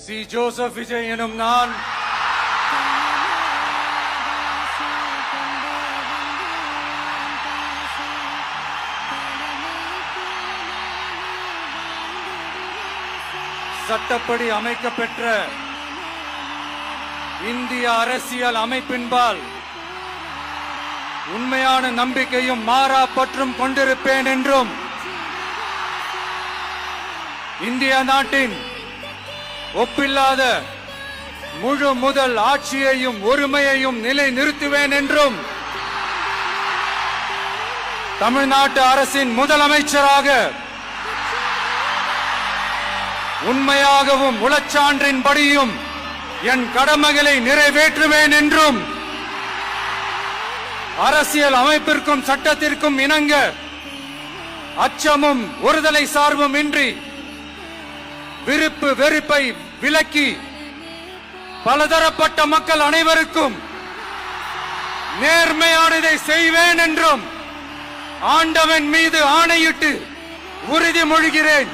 C Joseph Vijay எனும் நான் சட்டப்படி அமைக்கப்பெற்ற இந்திய அரசியல் அமைப்பின்பால் உண்மையான நம்பிக்கையும் மாறா பற்றும் கொண்டிருப்பேன் என்றும் இந்திய நாட்டின் ஒப்பில்லாத முழு முதல் ஆட்சியையும் ஒருமையையும் நிலை நிறுத்துவேன் என்றும் தமிழ்நாட்டு அரசின் முதலமைச்சராக உண்மையாகவும் உளச்சான்றின்படியும் என் கடமைகளை நிறைவேற்றுவேன் என்றும் அரசியல் அமைப்பிற்கும் சட்டத்திற்கும் இணங்க அச்சமும் ஒருதலை சார்பும் இன்றி விருப்பு வெறுப்பை விலக்கி பலதரப்பட்ட மக்கள் அனைவருக்கும் நேர்மையானதை செய்வேன் என்றும் ஆண்டவன் மீது ஆணையிட்டு உறுதிமொழிகிறேன்.